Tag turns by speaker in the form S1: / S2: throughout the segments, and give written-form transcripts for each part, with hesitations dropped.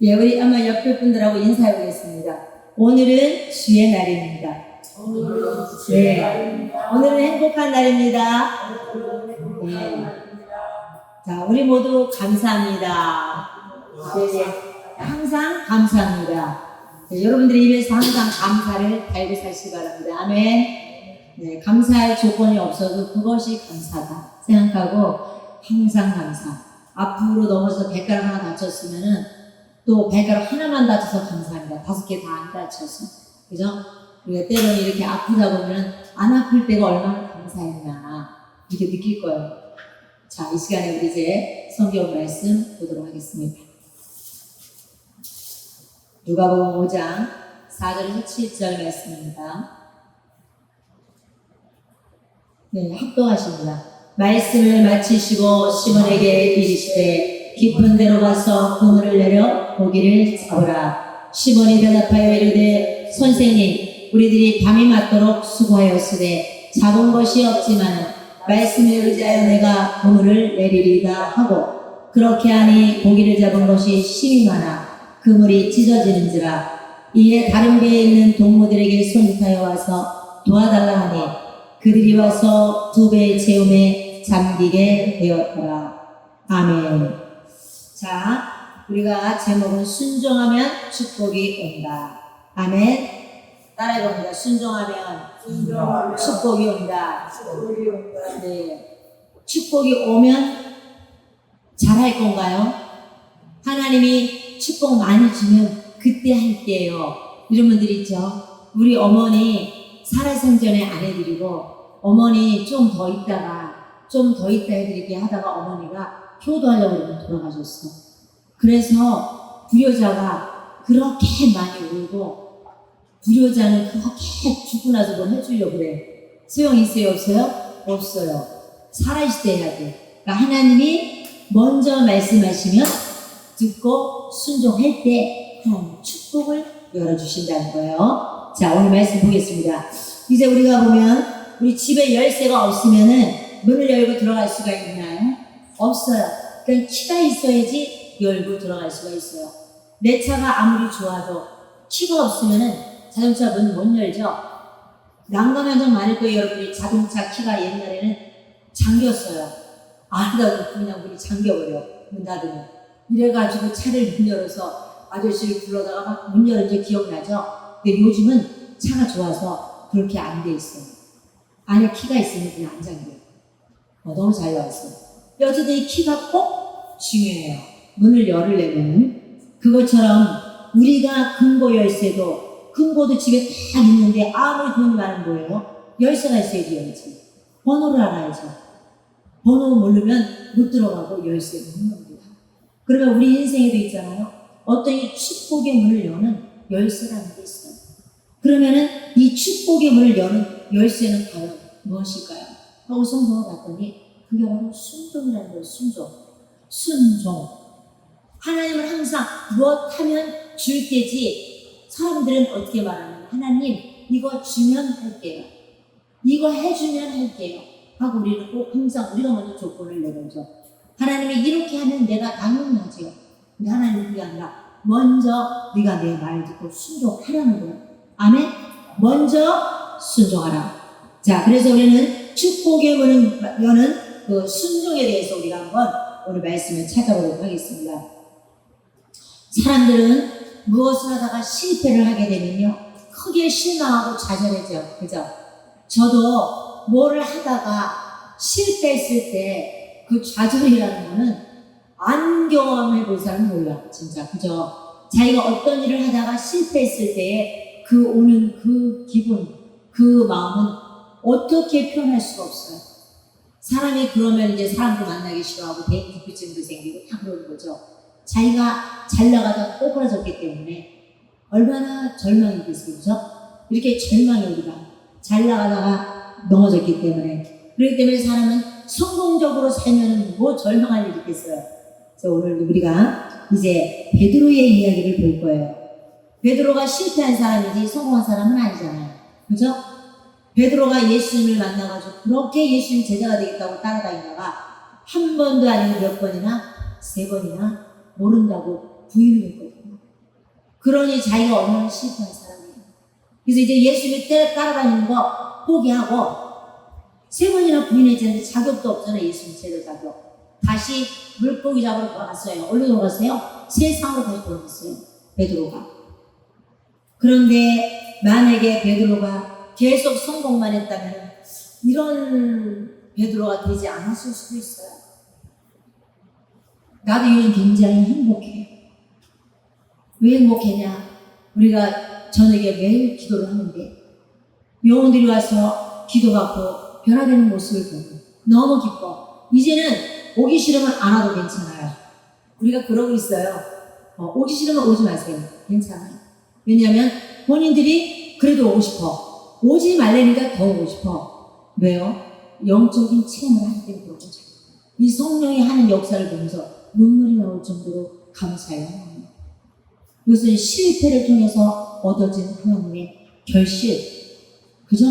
S1: 예, 우리 아마 옆에 분들하고 인사해 보겠습니다. 오늘은 주의 날입니다. 네, 오늘은 행복한 날입니다. 네. 자, 우리 모두 감사합니다. 네, 항상 감사합니다. 네, 여러분들의 입에서 항상 감사를 달고 사시기 바랍니다. 아멘. 네, 감사할 조건이 없어도 그것이 감사다 생각하고 항상 감사. 앞으로 넘어져서 발가락 하나 다쳤으면은 또 발가락 하나만 다쳐서 감사합니다. 5개 다 안 다쳐서. 그죠? 우리가 때로는 이렇게 아프다 보면 안 아플 때가 얼마나 감사했나 이렇게 느낄 거예요. 자, 이 시간에 우리 이제 성경 말씀 보도록 하겠습니다. 누가복음 5장 4절에서 7절 말씀입니다. 네, 합독하십니다. 말씀을 마치시고 시몬에게 이르시되 깊은 데로 가서 그물을 내려 고기를 잡으라. 시몬이 대답하여 이르되 선생님, 우리들이 밤이 맞도록 수고하였으되 잡은 것이 없지만 말씀에 의지하여 내가 그물을 내리리다 하고, 그렇게 하니 고기를 잡은 것이 심히 많아 그물이 찢어지는지라. 이에 다른 배에 있는 동무들에게 손짓하여 와서 도와달라 하니 그들이 와서 2배의 채움에 잠기게 되었더라. 아멘. 자, 우리가 제목은 순종하면 축복이 온다. 아멘. 따라해봅니다. 순종하면 축복이 온다. 네. 축복이 오면 잘할 건가요? 하나님이 축복 많이 주면 그때 할게요. 이런 분들 있죠. 우리 어머니 살아생전에 안 해드리고 어머니 좀 더 있다 해드릴게 하다가 어머니가 효도하려고 그러면 돌아가셨어. 그래서 불효자가 그렇게 많이 울고 불효자는 그렇게 죽고 나서 뭘 해주려고 그래. 소용 있어요? 없어요? 없어요. 살아있을 때 해야 돼. 그러니까 하나님이 먼저 말씀하시면 듣고 순종할 때 하나님 축복을 열어주신다는 거예요. 자, 오늘 말씀 보겠습니다. 이제 우리가 보면 우리 집에 열쇠가 없으면은 문을 열고 들어갈 수가 있나요? 없어요. 그러니까 키가 있어야지 열고 들어갈 수가 있어요. 내 차가 아무리 좋아도 키가 없으면은 자동차 문 못 열죠. 난감한 많을 거예요. 여러분이 자동차 키가 옛날에는 잠겼어요. 아무도 그냥 문이 잠겨버려. 문 닫으면. 이래가지고 차를 문 열어서 아저씨를 불러다가 막 문 열은 게 기억나죠? 근데 요즘은 차가 좋아서 그렇게 안 돼 있어요. 안에 키가 있으면 그냥 안 잠겨요. 너무 잘 나왔어요. 어쨌든 이 키가 꼭 중요해요. 문을 열으려면. 그것처럼 우리가 금고 열쇠도 금고도 집에 딱 있는데 아무리 돈이 많은 거예요. 열쇠가 있어야지 열지. 번호를 알아야죠. 번호 모르면 못 들어가고 열쇠 못 넣습니다. 그러면 우리 인생에도 있잖아요. 어떤 이 축복의 문을 여는 열쇠라는 게 있어요. 그러면은 이 축복의 문을 여는 열쇠는 과연 무엇일까요? 하고 성경을 봤더니 그게 바로 순종이라는 거예요. 순종. 하나님은 항상 무엇하면 줄 때지. 사람들은 어떻게 말하냐면 하나님 이거 주면 할게요. 이거 해주면 할게요. 하고 우리는 꼭 항상 우리가 먼저 조건을 내보죠. 하나님이 이렇게 하면 내가 당연하죠. 근데 하나님은 그게 아니라 먼저 네가 내 말 듣고 순종하라는 거예요. 아멘? 먼저 순종하라. 자, 그래서 우리는 축복의 문을 여는 그 순종에 대해서 우리가 한번 오늘 말씀을 찾아보도록 하겠습니다. 사람들은 무엇을 하다가 실패를 하게 되면요, 크게 실망하고 좌절하죠. 그죠? 저도 뭐를 하다가 실패했을 때 그 좌절이라는 거는 안 경험해 본 사람은 몰라. 진짜. 그죠? 자기가 어떤 일을 하다가 실패했을 때에 그 오는 그 기분, 그 마음은 어떻게 표현할 수가 없어요. 사람이 그러면 이제 사람도 만나기 싫어하고 대인기피증도 생기고 다 그러는 거죠. 자기가 잘 나가다가 꼬꾸라졌기 때문에 얼마나 절망이 됐어요. 그죠? 이렇게 절망이 우리가 잘 나가다가 넘어졌기 때문에. 그렇기 때문에 사람은 성공적으로 살면 뭐 절망할 일이 있겠어요. 그래서 오늘 우리가 이제 베드로의 이야기를 볼 거예요. 베드로가 실패한 사람이지 성공한 사람은 아니잖아요. 그죠? 베드로가 예수님을 만나가지고 그렇게 예수님 제자가 되겠다고 따라다니다가 한 번도 아니고 몇 번이나 3번이나 모른다고 부인을 했거든요. 그러니 자기가 얼마나 실패한 사람이에요. 그래서 이제 예수님 따라다니는 거 포기하고 세 번이나 부인했는데 자격도 없잖아요. 예수님 제도 자격. 다시 물고기 잡으러 돌아갔어요. 어디로 돌아갔어요? 세상으로 다시 돌아갔어요. 베드로가. 그런데 만약에 베드로가 계속 성공만 했다면 이런 베드로가 되지 않았을 수도 있어요. 나도 요즘 굉장히 행복해요. 왜 행복했냐? 우리가 저녁에 매일 기도를 하는데 영혼들이 와서 기도받고 변화되는 모습을 보고 너무 기뻐. 이제는 오기 싫으면 안 와도 괜찮아요. 우리가 그러고 있어요. 오기 싫으면 오지 마세요. 괜찮아요. 왜냐하면 본인들이 그래도 오고 싶어. 오지 말라니까 더 오고 싶어. 왜요? 영적인 체험을 하기 때문에 그런 거죠. 이 성령이 하는 역사를 보면서 눈물이 나올 정도로 감사해요. 이것은 실패를 통해서 얻어진 하나님의 결실. 그죠?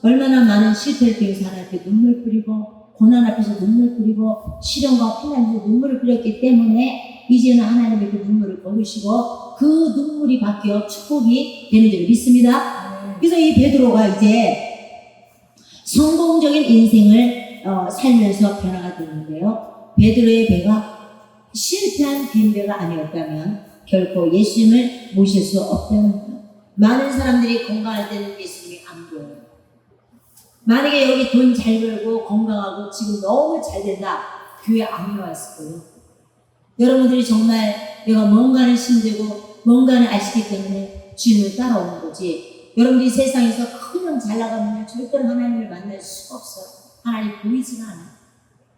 S1: 얼마나 많은 실패를 통해서 하나님께 눈물 뿌리고 고난 앞에서 눈물 뿌리고 시련과 환난에서 눈물을 뿌렸기 때문에 이제는 하나님의 그 눈물을 거두시고 그 눈물이 바뀌어 축복이 되는 줄 믿습니다. 그래서 이 베드로가 이제 성공적인 인생을 살면서 변화가 되는데요. 베드로의 배가 실패한 빈 배가 아니었다면 결코 예수님을 모실 수 없다는 거예요. 많은 사람들이 건강할 때는 예수님이 안 보여요. 만약에 여기 돈 잘 벌고 건강하고 지금 너무 잘 된다. 교회 안 와왔을 거예요. 여러분들이 정말 내가 뭔가는 힘들고 뭔가는 아시기 때문에 주님을 따라오는 거지. 여러분들이 세상에서 그냥 잘 나가면 절대로 하나님을 만날 수가 없어요. 하나님 보이지가 않아요.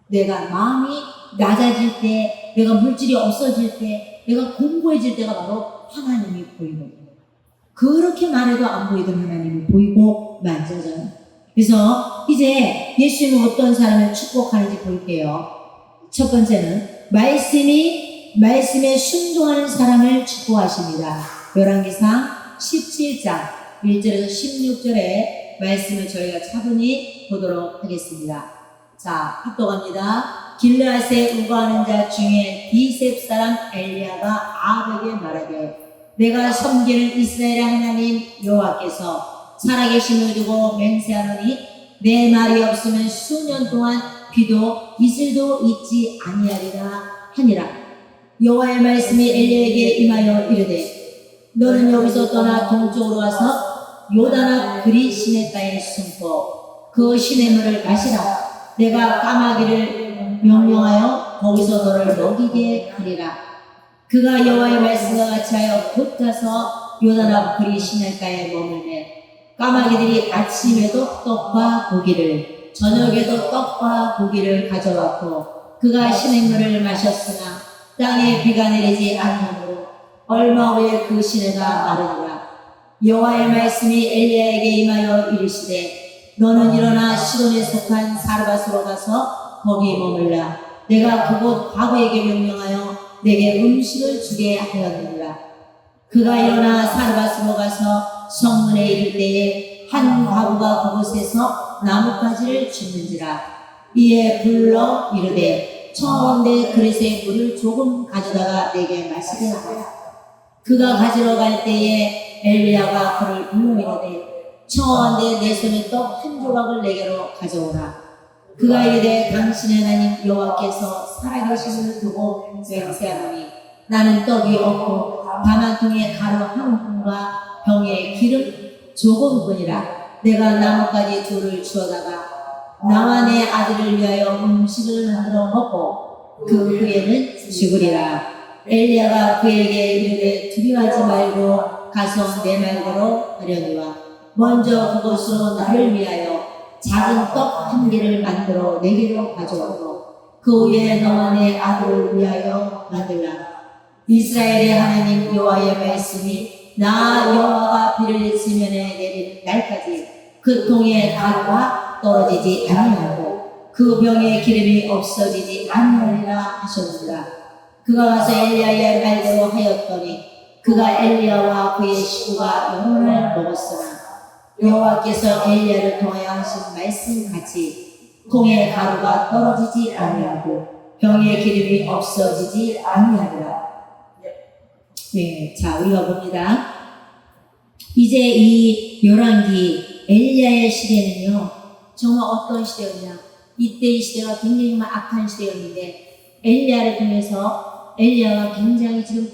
S1: 내가 마음이 낮아질 때, 내가 물질이 없어질 때, 내가 공고해질 때가 바로 하나님이 보이거든요. 그렇게 말해도 안 보이던 하나님이 보이고 만져져요. 그래서 이제 예수님은 어떤 사람을 축복하는지 볼게요. 첫 번째는 말씀에 순종하는 사람을 축복하십니다. 열왕기상 17장 1절에서 16절의 말씀을 저희가 차분히 보도록 하겠습니다. 자, 합독합니다. 길르앗에 우거하는 자 중에 디셉 사람 엘리야가 아합에게 말하되 내가 섬기는 이스라엘의 하나님 여호와께서 살아계심을 두고 맹세하노니 내 말이 없으면 수년 동안 비도 이슬도 있지 아니하리라 하니라. 여호와의 말씀이 엘리야에게 임하여 이르되 너는 여기서 떠나 동쪽으로 와서 요단 앞 그리 시냇가에 숨고 그 시냇물을 마시라. 내가 까마귀를 명령하여 거기서 너를 먹이게 하리라. 그가 여호와의 말씀과 같이 하여 곧 가서 요단 앞 그리 시냇가에 머물매 까마귀들이 아침에도 떡과 고기를 저녁에도 떡과 고기를 가져왔고 그가 시냇물을 마셨으나 땅에 비가 내리지 않으므로 얼마 후에 그 시내가 마르니라. 여호와의 말씀이 엘리야에게 임하여 이르시되 너는 일어나 시돈에 속한 사르밧으로 가서 거기 머물라. 내가 그곳 과부에게 명령하여 내게 음식을 주게 하였느니라. 그가 일어나 사르밧으로 가서 성문에 이를 때에 한 과부가 그곳에서 나뭇가지를 줍는지라. 이에 불러 이르되 청원대 그릇에 물을 조금 가져다가 내게 마시게 하라. 그가 가지러 갈 때에 엘리야가 그를 불러 이르되 청원대 내 손에 떡 한 조각을 내게로 가져오라. 그가 이르되 당신의 하나님 여호와께서 살아계심을 두고 맹세하노니 나는 떡이 없고 다만 통에 가루 한 움과 병에 기름 조금뿐이라. 내가 나뭇가지 둘을 주어다가 나와 내 아들을 위하여 음식을 만들어 먹고 그 후에는 죽으리라. 엘리야가 그에게 이르되 두려워하지 말고 가서 내 말대로 하려니와 먼저 그것으로 나를 위하여 작은 떡 한 개를 만들어 내게로 가져오고 그 후에 너와 내 아들을 위하여 만들라. 이스라엘의 하나님 여호와의 말씀이 나 여호와가 비를 지면에 내리는 날까지 그 통에 가루가 떨어지지 아니하고 그 병에 기름이 없어지지 아니하리라 하셨느니라. 그가 가서 엘리야의 말대로 하였더니 그가 엘리야와 그의 식구가 여러 날 먹었으나 여호와께서 엘리야를 통하여 하신 말씀 같이 통에 가루가 떨어지지 아니하고 병에 기름이 없어지지 아니하리라. 네, 자, 우리가 봅니다. 이제 이 열왕기 엘리야의 시대는요, 정말 어떤 시대였냐? 이때의 시대가 굉장히 정말 악한 시대였는데, 엘리야를 통해서 엘리야가 굉장히 지금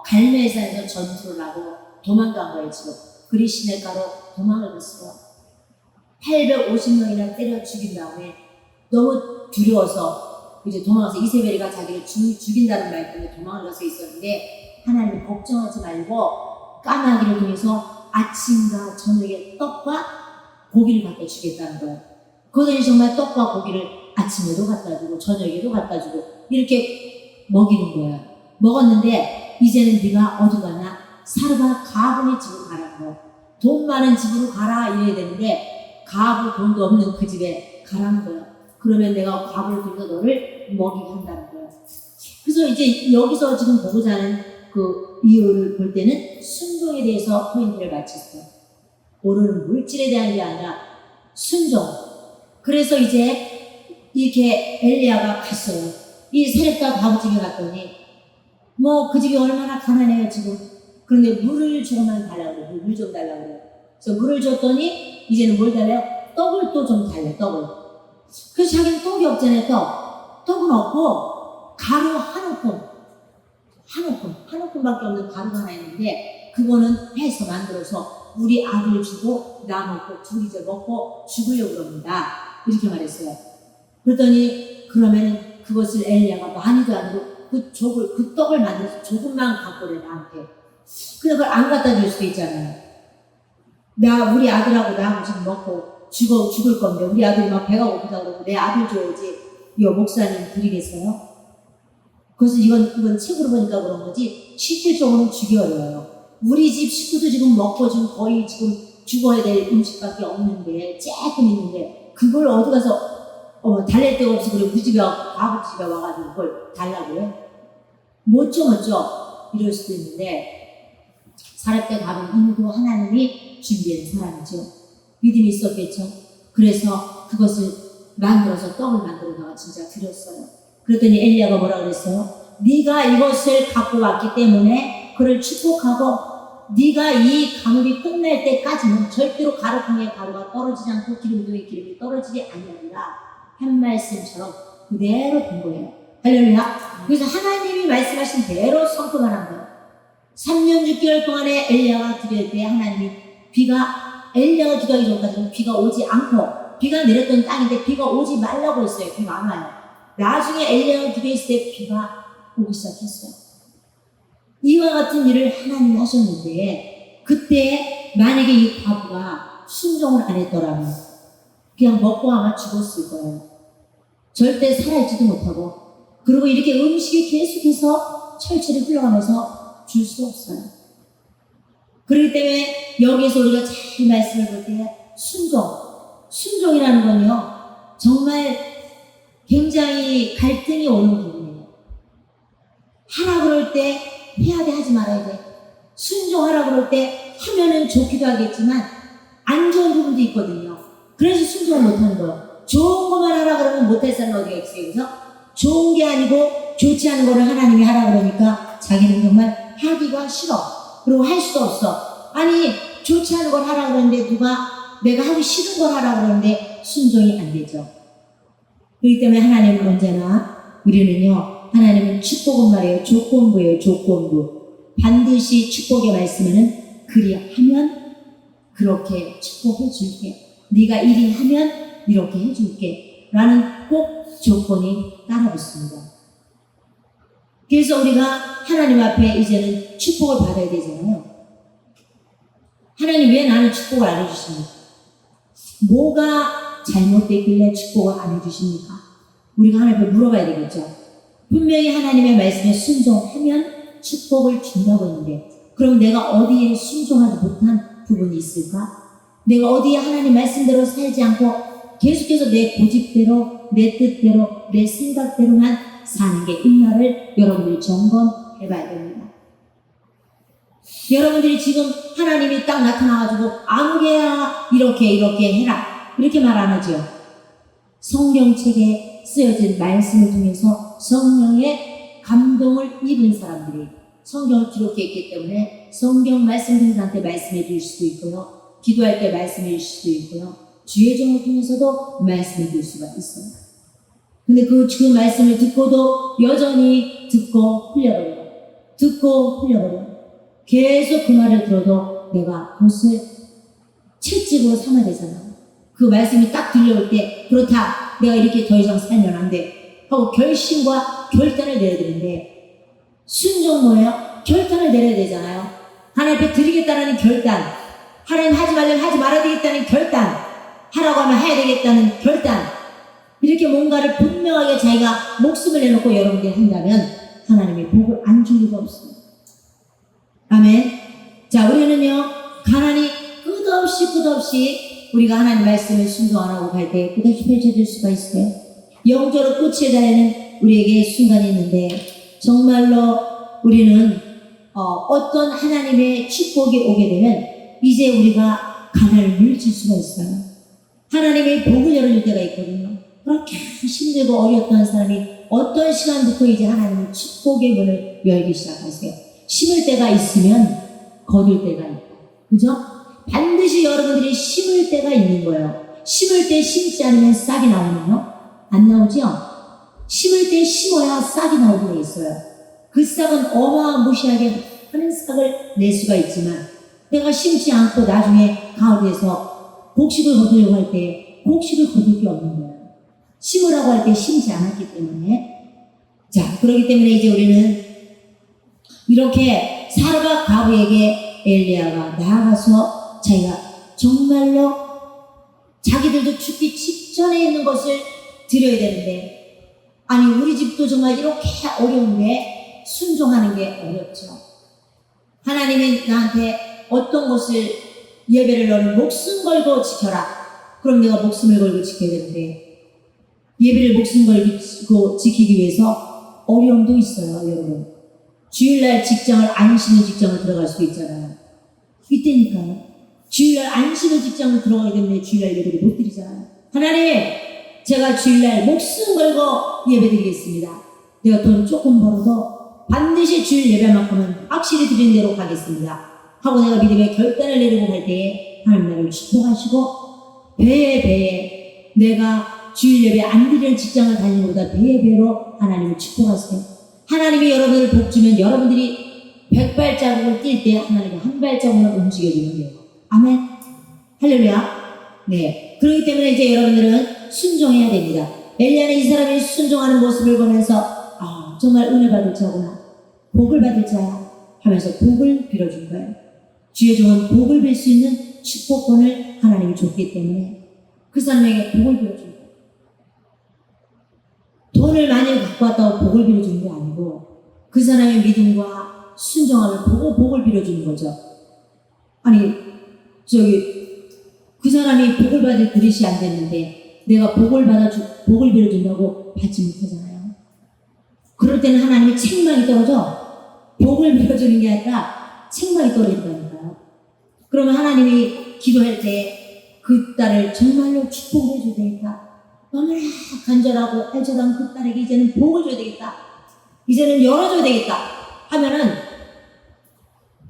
S1: 갈멜산에서 전투를 하고 도망간 거예요. 지금 그리 시내가로 도망을 갔어요. 850명이나 때려 죽인 다음에 너무 두려워서 이제 도망가서 이세벨이가 자기를 죽인다는 말 때문에 도망을 가서 있었는데, 하나님이 걱정하지 말고 까마귀를 통해서 아침과 저녁에 떡과 고기를 갖다 주겠다는 거예요. 그들이 정말 떡과 고기를 아침에도 갖다 주고 저녁에도 갖다 주고 이렇게 먹이는 거예요. 먹었는데 이제는 네가 어디 가나 사르바 가분의 집으로 가라는 거예요. 돈 많은 집으로 가라 이래야 되는데, 가부 돈도 없는 그 집에 가라는 거예요. 그러면 내가 과부를 통해서 너를 먹이게 한다는 거예요. 그래서 이제 여기서 지금 보고자 하는 그 이유를 볼 때는 순종에 대해서 포인트를 맞췄어요. 오늘은 물질에 대한 게 아니라 순종. 그래서 이제 이렇게 엘리야가 갔어요. 이 사렙과 과부 집에 갔더니 뭐 그 집이 얼마나 가난해요 지금. 그런데 물을 조금만 달라고 그래요. 물 좀 달라고 그래요. 그래서 물을 줬더니 이제는 뭘 달래요? 떡을 또 좀 달래요. 떡을. 그래서 자기는 떡이 없잖아요. 떡은 없고 가루 한 움큼밖에 없는 가루가 하나 있는데, 그거는 해서 만들어서 우리 아들 주고 나 먹고 둘이 이제 먹고 죽으려고 그럽니다. 이렇게 말했어요. 그랬더니 그러면 그것을 엘리야가 많이도 아니고 그 떡을 만들어서 조금만 갖고 오래 나한테. 근데 그걸 안 갖다 줄 수도 있잖아요. 우리 아들하고 나하고 지금 먹고 죽을 건데 우리 아들이 막 배가 고프다 그러고 내 아들 줘야지. 목사님 드리겠어요? 그래서 이건 책으로 보니까 그런 거지 실질적으로는 주기 어려워요. 우리 집 식구도 지금 먹고 지금 거의 지금 죽어야 될 음식밖에 없는데 조금 있는데 그걸 어디 가서 달랠 데가 없어. 그리고 우리 집에 아버지 집에 와가지고 그걸 달라고 해? 못 줘 이럴 수도 있는데, 사렙때 가면 이미도 하나님이 준비한 사람이죠. 믿음이 있었겠죠. 그래서 그것을 만들어서 떡을 만들어다가 진짜 드렸어요. 그랬더니 엘리야가 뭐라 그랬어요? 네가 이것을 갖고 왔기 때문에 그를 축복하고, 네가 이 가물이 끝날 때까지는 절대로 가루통에 가루가 떨어지지 않고 기름통에 기름이 떨어지지 아니하리라 한 말씀처럼 그대로 된 거예요. 할렐루야. 그래서 하나님이 말씀하신 대로 성품을 한 거예요. 3년 6개월 동안에 엘리야가 기도할 때 하나님이 엘리야가 기도하기 전까지는 비가 오지 않고, 비가 내렸던 땅인데 비가 오지 말라고 했어요. 비가 안 와요. 나중에 엘리야가 기도했을 때 비가 오기 시작했어요. 이와 같은 일을 하나님이 하셨는데, 그때 만약에 이 과부가 순종을 안 했더라면 그냥 먹고 아마 죽었을 거예요. 절대 살아있지도 못하고, 그리고 이렇게 음식이 계속해서 철철이 흘러가면서 줄 수 없어요. 그렇기 때문에 여기에서 우리가 잘 말씀을 볼 때 순종이라는 건요 정말 굉장히 갈등이 오는 부분이에요. 하라 그럴 때 해야 돼, 하지 말아야 돼. 순종하라 그럴 때 하면은 좋기도 하겠지만 안 좋은 부분도 있거든요. 그래서 순종을 못하는 거예요. 좋은 것만 하라 그러면 못할 사람은 어디가 있어요. 그래서 좋은 게 아니고 좋지 않은 거를 하나님이 하라 그러니까 자기는 정말 하기가 싫어. 그리고 할 수도 없어. 아니 좋지 않은 걸 하라 그러는데 내가 하기 싫은 걸 하라 그러는데 순종이 안 되죠. 그렇기 때문에 하나님은 언제나, 우리는요 하나님은 축복은 말이에요. 조건부예요. 조건부. 반드시 축복의 말씀에는 그리하면 그렇게 축복해 줄게. 네가 이리 하면 이렇게 해줄게 라는 꼭 조건이 따라붙습니다. 그래서 우리가 하나님 앞에 이제는 축복을 받아야 되잖아요. 하나님 왜 나는 축복을 안 해주십니까? 뭐가 잘못됐길래 축복을 안 해주십니까? 우리가 하나님 앞에 물어봐야 되겠죠. 분명히 하나님의 말씀에 순종하면 축복을 준다고 했는데, 그럼 내가 어디에 순종하지 못한 부분이 있을까? 내가 어디에 하나님 말씀대로 살지 않고 계속해서 내 고집대로, 내 뜻대로, 내 생각대로만 사는 게 있나를 여러분들이 점검해 봐야 됩니다. 여러분들이 지금 하나님이 딱 나타나가지고 아무개야 이렇게 해라 이렇게 말 안 하죠. 성경책에 쓰여진 말씀을 통해서 성령의 감동을 입은 사람들이 성경을 기록했기 때문에 성경 말씀 등한테 말씀해 줄 수도 있고요. 기도할 때 말씀해 줄 수도 있고요. 주의 종을 통해서도 말씀해 줄 수가 있어요. 근데 그 말씀을 듣고도 여전히 듣고 흘려버려요. 듣고 흘려버려요. 계속 그 말을 들어도 내가 그것을 채찍으로 삼아야 되잖아요. 그 말씀이 딱 들려올 때 그렇다, 내가 이렇게 더 이상 살면 안 돼 하고 결심과 결단을 내려야 되는데, 순종 뭐예요? 결단을 내려야 되잖아요. 하나님 앞에 드리겠다는 결단, 하나님 하지 말려면 하지 말아야 되겠다는 결단, 하라고 하면 해야 되겠다는 결단, 이렇게 뭔가를 분명하게 자기가 목숨을 내놓고 여러분들이 한다면 하나님의 복을 안 줄 리가 없습니다. 아멘. 자, 우리는요, 가난이 끝없이 우리가 하나님 말씀을 순종 안 하고 갈 때 끝없이 펼쳐질 수가 있어요. 영적으로 끝을 달리는 우리에게 순간이 있는데, 정말로 우리는 어떤 하나님의 축복이 오게 되면 이제 우리가 가난을 물리칠 수가 있어요. 하나님의 복을 열어줄 때가 있거든요. 그렇게 힘들고 어려웠던 사람이 어떤 시간부터 이제 하나님의 축복의 문을 열기 시작하세요. 심을 때가 있으면 거둘 때가 있다. 그죠? 반드시 여러분들이 심을 때가 있는 거예요. 심을 때 심지 않으면 싹이 나오면요? 안 나오죠? 심을 때 심어야 싹이 나오게 돼 있어요. 그 싹은 어마무시하게 하는 싹을 낼 수가 있지만, 내가 심지 않고 나중에 가을에서 곡식을 거두려고 할 때 곡식을 거둘 게 없는 거예요. 심으라고 할 때 심지 않았기 때문에. 자, 그렇기 때문에 이제 우리는 이렇게 사르밧 과부에게 엘리야가 나아가서 자기가 정말로 자기들도 죽기 직전에 있는 것을 드려야 되는데, 아니 우리 집도 정말 이렇게 어려운데 순종하는 게 어렵죠. 하나님이 나한테 어떤 것을 예배를 너는 목숨 걸고 지켜라. 그럼 내가 목숨을 걸고 지켜야 되는데, 예배를 목숨 걸고 지키기 위해서 어려움도 있어요, 여러분. 주일날 직장을 안 쉬는 직장을 들어갈 수도 있잖아요. 이때니까요. 주일날 안 쉬는 직장을 들어가기 때문에 주일날 예배를 못 드리잖아요. 하나님, 제가 주일날 목숨 걸고 예배 드리겠습니다. 내가 돈 조금 벌어도 반드시 주일 예배만큼은 확실히 드리는 대로 가겠습니다 하고 내가 믿음의 결단을 내리고 갈 때에 하나님 나를 축복하시고 배에 내가 주일 예배 안 드리는 직장을 다니는 것보다 배로 하나님을 축복하세요. 하나님이 여러분을 복주면 여러분들이 100발자국을 뛸 때 하나님이 한 발자국을 움직여주는 거예요. 아멘. 할렐루야. 네. 그렇기 때문에 이제 여러분들은 순종해야 됩니다. 엘리야는 이 사람이 순종하는 모습을 보면서 정말 은혜 받을 자구나, 복을 받을 자야 하면서 복을 빌어준 거예요. 주의 종은 복을 빌 수 있는 축복권을 하나님이 줬기 때문에 그 사람에게 복을 빌어준 거예요. 돈을 많이 갖고 왔다고 복을 빌어주는 게 아니고 그 사람의 믿음과 순종함을 보고 복을 빌어주는 거죠. 아니 그 사람이 복을 받을 그릇이 안 됐는데 내가 복을 빌어준다고 받지 못하잖아요. 그럴 때는 하나님이 책망이 떨어져. 복을 빌어주는 게 아니라 책망이 떨어진다니까요. 그러면 하나님이 기도할 때 그 딸을 정말로 축복을 해줘야 되겠다. 너무나 간절하고 애절한 그 딸에게 이제는 복을 줘야 되겠다. 이제는 열어줘야 되겠다 하면은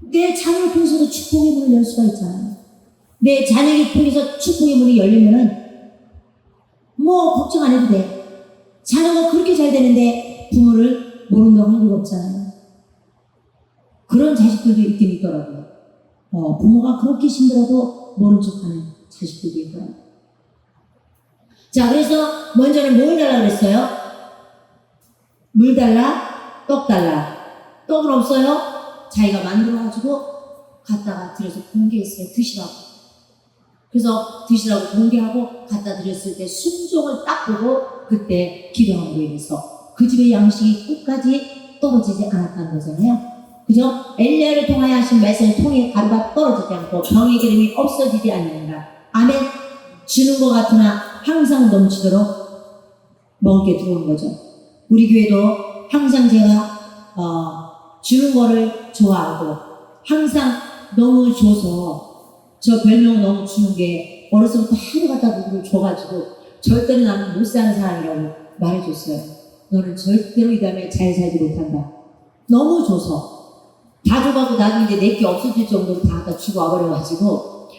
S1: 내 자녀를 통해서도 축복의 문을 열 수가 있잖아요. 내 자녀를 통해서 축복의 문이 열리면은 뭐 걱정 안 해도 돼. 자녀가 그렇게 잘 되는데 부모를 모른다고 할 리가 없잖아요. 그런 자식들도 있긴 있더라고요. 부모가 그렇게 힘들어도 모른 척하는 자식들도 있더라고요. 자, 그래서 먼저는 뭘 달라 그랬어요? 물 달라? 떡 달라? 떡은 없어요? 자기가 만들어가지고 갖다가 드려서 공개했어요. 드시라고. 그래서 드시라고 공개하고 갖다 드렸을 때 순종을 딱 보고 그때 기도함으로 인해서 그 집의 양식이 끝까지 떨어지지 않았다는 거잖아요. 그죠? 엘리야를 통하여 하신 말씀을 통해 가루가 떨어지지 않고 병의 기름이 없어지지 않는다. 아멘. 주는 것 같으나 항상 넘치도록 먹을 게 들어오는 거죠. 우리 교회도 항상 제가 주는 거를 좋아하고 항상 너무 줘서 저 별명 너무 주는 게 어렸을 때부터 하루 갖다 누구를 줘가지고 절대로 나는 못 사는 사람이라고 말해줬어요. 너는 절대로 이 다음에 잘 살지 못한다. 너무 줘서. 다 줘가고 나도 이제 내게 없어질 정도로 다 주고 와버려가지고.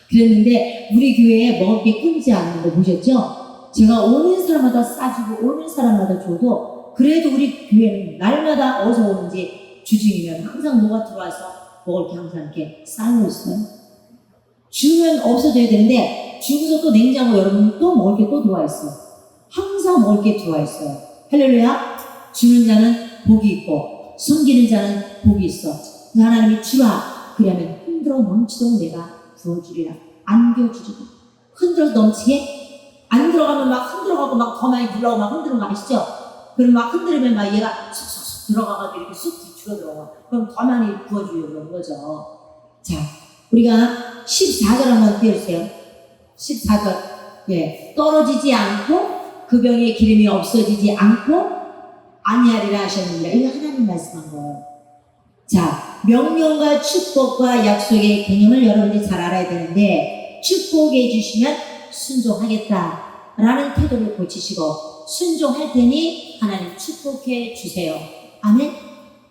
S1: 그랬는데 우리 교회에 먹을 게 끊이지 않는 거 보셨죠? 제가 오는 사람마다 싸주고 오는 사람마다 줘도 그래도 우리 교회는 날마다 어디서 오는지 주중이면 항상 뭐가 들어와서 먹을 게 항상 이렇게 쌓여 있어요. 주면 없어져야 되는데 주고서 또 냉장고 열어보면 또 먹을 게 또 들어와 있어. 항상 먹을 게 들어와 있어요. 할렐루야. 주는 자는 복이 있고 섬기는 자는 복이 있어. 하나님이 주라 그러면 흔들어 넘치도록 내가 부어주리라. 안겨주리라. 흔들어서 넘치게 안 들어가면 막 흔들어가고 막 더 많이 불러고 막 흔드는 거 아시죠? 그럼 막 흔들면 막 얘가 쑥쑥쑥 들어가가지고 이렇게 쑥 줄어들어가. 그럼 더 많이 부어주려고 그런 거죠. 자, 우리가 14절 한번 띄워주세요. 14절. 예. 떨어지지 않고 그 병에 기름이 없어지지 않고 아니하리라 하셨느니라. 이거 하나님 말씀한 거예요. 자, 명령과 축복과 약속의 개념을 여러분들이 잘 알아야 되는데 축복해 주시면 순종하겠다라는 태도를 고치시고 순종할 테니 하나님 축복해 주세요. 아멘.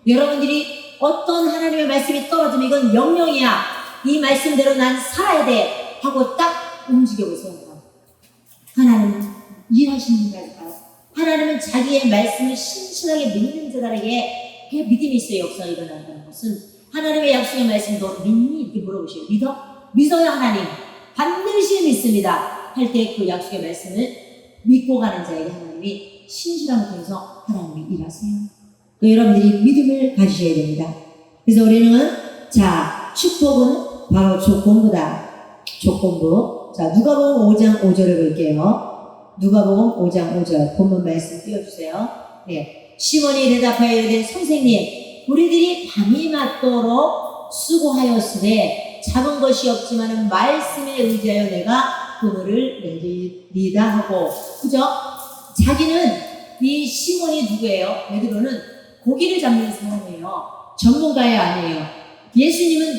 S1: 여러분들이 어떤 하나님의 말씀이 떨어지면 이건 명령이야. 이 말씀대로 난 살아야 돼 하고 딱 움직여 보세요. 하나님은 일하시는 자일까요? 하나님은 자기의 말씀을 신실하게 믿는 자들에게 그 믿음이 있어요. 역사가 일어난다는 것은 하나님의 약속의 말씀 너 믿니? 이렇게 물어보셔요. 믿어? 믿어요. 하나님 반드시 믿습니다 할 때 그 약속의 말씀을 믿고 가는 자에게 하나님이 신실함을 통해서 하나님이 일하세요. 여러분들이 믿음을 가지셔야 됩니다. 그래서 우리는 자 축복은 바로 조건부다. 조건부. 자 누가복음 5장 5절을 볼게요. 누가복음 5장 5절 본문 말씀 띄워주세요. 네. 시몬이 대답하여 이르되 선생님 우리들이 밤이 맞도록 수고하였으되 잡은 것이 없지만은 말씀에 의지하여 내가 그물을 내리리다 하고 그죠? 자기는 이 시몬이 누구예요? 베드로는 고기를 잡는 사람이에요. 전문가예요, 아니에요? 예수님은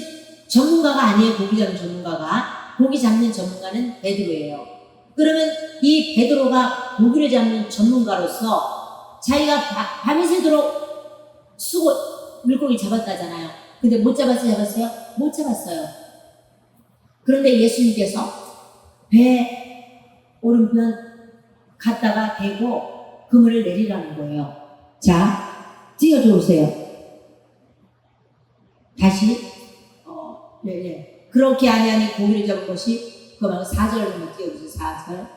S1: 전문가가 아니에요. 고기 잡는 전문가가. 고기 잡는 전문가는 베드로예요. 그러면 이 베드로가 고기를 잡는 전문가로서 자기가 밤이 새도록 물고기 잡았다잖아요. 근데 못 잡았어요? 못 잡았어요. 그런데 예수님께서 배 오른편 갔다가 대고 그물을 내리라는 거예요. 자, 띄워줘 보세요. 다시 네. 그렇게 아니하니 고기를 잡은 것이 그 말고 4절로 띄워주세요.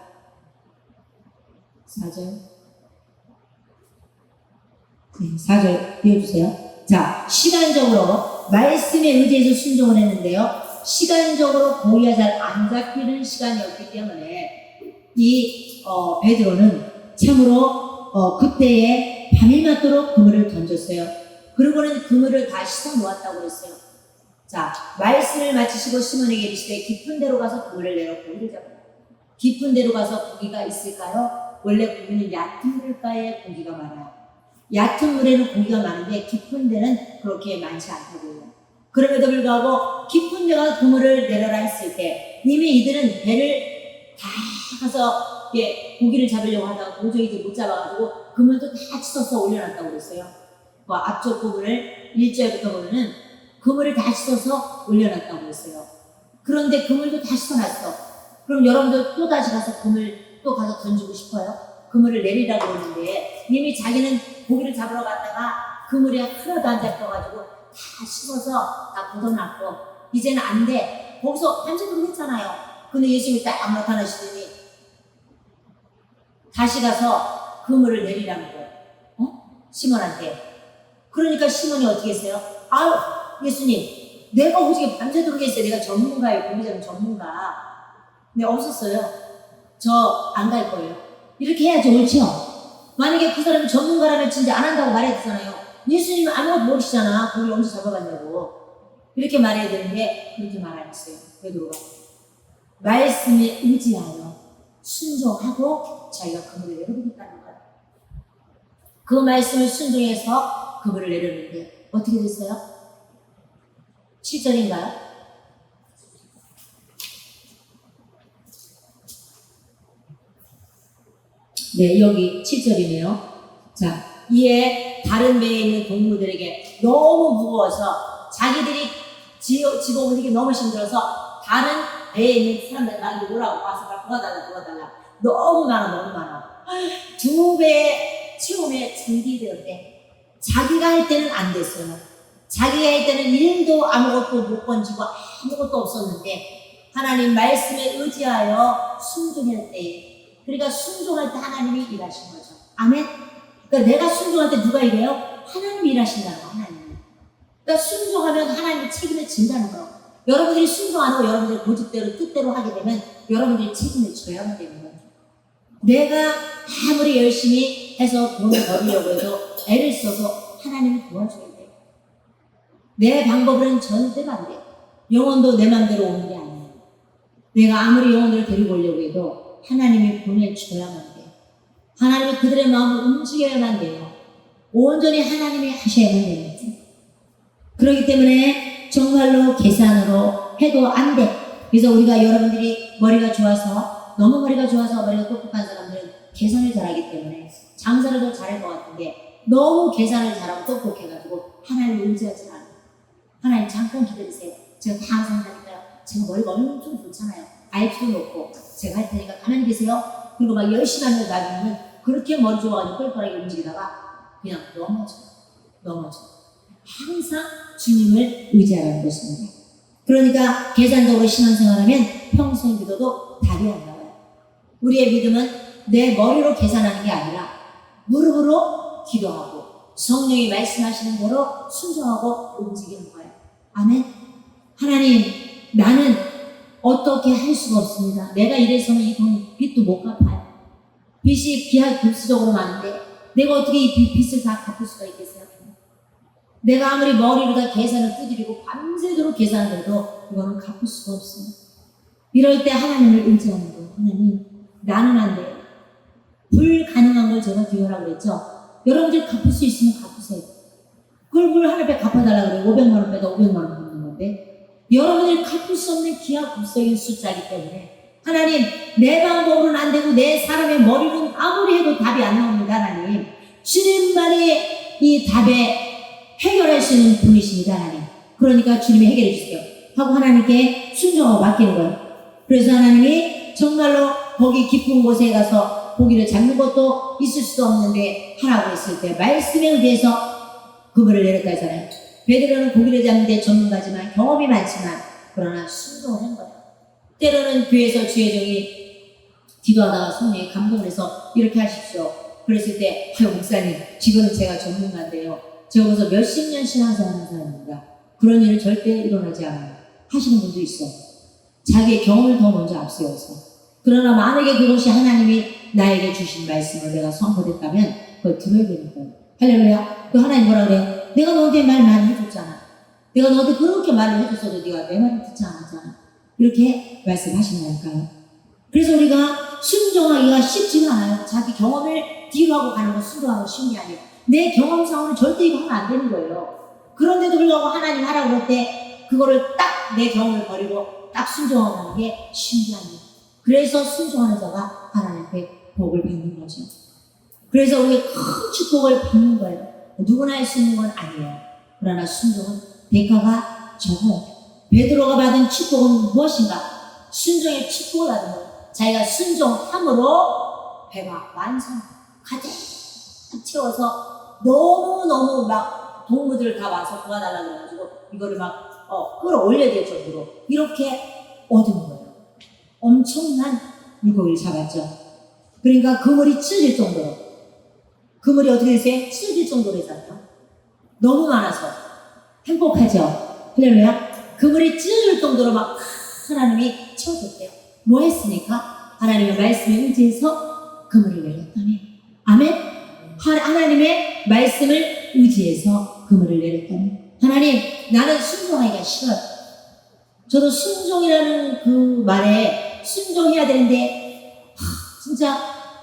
S1: 4절 네, 4절 띄워주세요. 자, 시간적으로 말씀에 의지해서 순종을 했는데요. 시간적으로 고기가 잘 안 잡히는 시간이었기 때문에 이 베드로는 참으로 그때에 밤이 맞도록 그물을 던졌어요. 그리고는 그물을 다 씻어 놓았다고 그랬어요. 자, 말씀을 마치시고 시몬에게 이르시되 깊은 데로 가서 그물을 내려 고기를 잡으라. 깊은 데로 가서 고기가 있을까요? 원래 고기는 얕은 물가에 고기가 많아요. 얕은 물에는 고기가 많은데 깊은 데는 그렇게 많지 않다고 해요. 그럼에도 불구하고 깊은 데가 그물을 내려라 했을 때 이미 이들은 배를 다 가서 고기를 잡으려고 하다가 도저히 이제 못 잡아가지고 그물도 다 씻어서 올려놨다고 그랬어요. 그 앞쪽 부분을 1절부터 보면은 그물을 다 씻어서 올려놨다고 그랬어요. 그런데 그물도 다 씻어놨어. 그럼 여러분들 또 다시 가서 그물 또 가서 던지고 싶어요? 그물을 내리라고 그러는데 이미 자기는 고기를 잡으러 갔다가 그물에 하나도 안 잡혀가지고 다 씻어서 다 걷어놨고 이제는 안 돼. 거기서 밤새도록 했잖아요. 근데 예수님이 딱 나타나시더니 다시 가서 그물을 내리라는 거예요. 시몬한테. 그러니까 시몬이 어떻게 했어요? 아유 예수님 내가 어떻게 밤새도록 했어요. 내가 전문가예요. 고기 잡는 전문가. 근데 없었어요. 저 안 갈 거예요. 이렇게 해야지 옳죠? 만약에 그 사람이 전문가라면 진짜 안 한다고 말해야 되잖아요. 예수님은 아무것도 모르시잖아. 고기 어디서 잡아갔냐고. 이렇게 말해야 되는데 그렇게 말 안 했어요. 베드로가 말씀에 의지하여 순종하고 자기가 그물을 내려보겠다는 거예요. 그 말씀을 순종해서 그물을 내렸는데 어떻게 됐어요? 7절인가요? 네, 여기 7절이네요. 자, 이에 다른 배에 있는 동무들에게 너무 무거워서 자기들이 지고 오는 게 너무 힘들어서 다른 배에 있는 사람들 나한테 오라고 와서 도와달라. 너무 많아. 두 배 처음에 장기되었대. 자기가 할 때는 안 됐어요. 자기가 할 때는 일도 아무것도 못 건지고 아무것도 없었는데 하나님 말씀에 의지하여 순종할 때, 그러니까 순종할 때 하나님이 일하신 거죠. 아멘. 그러니까 내가 순종할 때 누가 일해요? 하나님이 일하신다는 거, 하나님. 그러니까 순종하면 하나님이 책임을 진다는 거. 여러분들이 순종 안 하고 여러분들의 고집대로 뜻대로 하게 되면 여러분들이 책임을 져야만 되는 거죠. 내가 아무리 열심히 해서 돈을 벌으려고 해도 애를 써서 하나님이 도와줘야 돼요. 내 방법으로는 절대로 안 돼요. 영혼도 내 맘대로 오는 게 아니에요. 내가 아무리 영혼들을 데리고 오려고 해도 하나님이 보내줘야만 돼요. 하나님이 그들의 마음을 움직여야만 돼요. 온전히 하나님이 하셔야만 되는 거죠. 그렇기 때문에 정말로 계산으로 해도 안 돼. 그래서 우리가 여러분들이 머리가 좋아서, 너무 머리가 좋아서 머리가 똑똑한 사람들은 계산을 잘하기 때문에 장사를 더 잘할 것 같은데 너무 계산을 잘하고 똑똑해가지고 하나님을 의지하지 않아요. 하나님 잠깐 기다리세요. 제가 다 상담하니까요. 제가 머리가 엄청 좋잖아요. IQ도 높고 제가 할 테니까 가만히 계세요. 그리고 막 열심히 하면 나중에는 그렇게 머리 좋아가지고 똘똘하게 움직이다가 그냥 넘어져. 항상 주님을 의지하라는 것입니다. 그러니까 계산적으로 신앙생활하면 평생 믿어도 답이 안 나와요. 우리의 믿음은 내 머리로 계산하는 게 아니라 무릎으로 기도하고 성령이 말씀하시는 대로 순종하고 움직이는 거예요. 아멘. 하나님, 나는 어떻게 할 수가 없습니다. 내가 이래서는 이 돈 빚도 못 갚아요. 빚이 비수적으로 많은데 내가 어떻게 이 빚을 다 갚을 수가 있겠어요? 내가 아무리 머리로 다 계산을 두드리고 밤새도록 계산해도 이거는 갚을 수가 없어요. 이럴 때 하나님을 의지하는 거예요. 하나님, 나는 안 돼요. 불가능한 걸 제가 기여하라고 그랬죠. 여러분들 갚을 수 있으면 갚으세요. 그걸 뭘 하나밖에 갚아달라고 그래요. 500만 원 빼다 500만 원 받는 건데 여러분들이 갚을 수 없는 기하급수적인 숫자이기 때문에 하나님, 내 방법으로는 안 되고 내 사람의 머리로는 아무리 해도 답이 안 나옵니다. 하나님, 주님만이 이 답에 해결할 수 있는 분이십니다. 하나님. 그러니까 주님이 해결해 주세요 하고 하나님께 순종하고 맡기는 거예요. 그래서 하나님이 정말로 거기 깊은 곳에 가서 고기를 잡는 것도 있을 수도 없는데 하라고 했을 때 말씀에 의해서 그물을 내렸다 하잖아요. 베드로는 고기를 잡는 데 전문가지만 경험이 많지만 그러나 순종을 한 거예요. 때로는 교회에서 주의 종이 기도하다가 성령이 감동을 해서 이렇게 하십시오. 그랬을 때 목사님, 지금은 제가 전문가인데요. 제가 거기서 몇십 년 신앙생활하는 사람입니다. 그런 일은 절대 일어나지 않아요. 하시는 분도 있어요. 자기의 경험을 더 먼저 앞세워서. 그러나 만약에 그것이 하나님이 나에게 주신 말씀을 내가 선포했다면 그걸 들어야 되는 거예요. 할렐루야. 그 하나님 뭐라 그래요? 내가 너한테 말 많이 해줬잖아. 내가 너한테 그렇게 말을 해줬어도 네가 내 말을 듣지 않았잖아. 이렇게 말씀하신다니까요. 그래서 우리가 순종하기가 쉽지가 않아요. 자기 경험을 뒤로 하고 가는 건 순종하기 쉬운 게 아니에요. 내 경험상으로는 절대 이거 하면 안 되는 거예요. 그런데도 불구하고 하나님 하라고 그럴 때 그거를 딱 내 경험을 버리고 딱 순종하는 게 쉬운 게 아니에요. 그래서 순종하는 자가 하나님께 복을 받는 거죠. 그래서 우리가 큰 축복을 받는 거예요. 누구나 할 수 있는 건 아니에요. 그러나 순종은 대가가 적어요. 베드로가 받은 축복은 무엇인가? 순종의 축복을 받은 거예요. 자기가 순종함으로 배가 완성, 가득 채워서 너무너무 막 동무들 다 와서 도와달라고 해가지고 이거를 막 끌어올려야 될 정도로 이렇게 얻은 거예요. 엄청난 물고기를 잡았죠. 그러니까 그물이 찢어질 정도로. 그물이 어떻게 되세요? 찢어질 정도로 했잖아요. 너무 많아서 행복하죠. 할렐루야. 그물이 찢어질 정도로 막 하나님이 채워줬대요. 뭐 했으니까? 하나님의 말씀에 의지해서 그물을 내렸더니, 아멘. 하나님의 말씀을 의지해서 그물을 내렸더니, 하나님, 나는 순종하기가 싫어요. 저도 순종이라는 그 말에 순종해야 되는데 진짜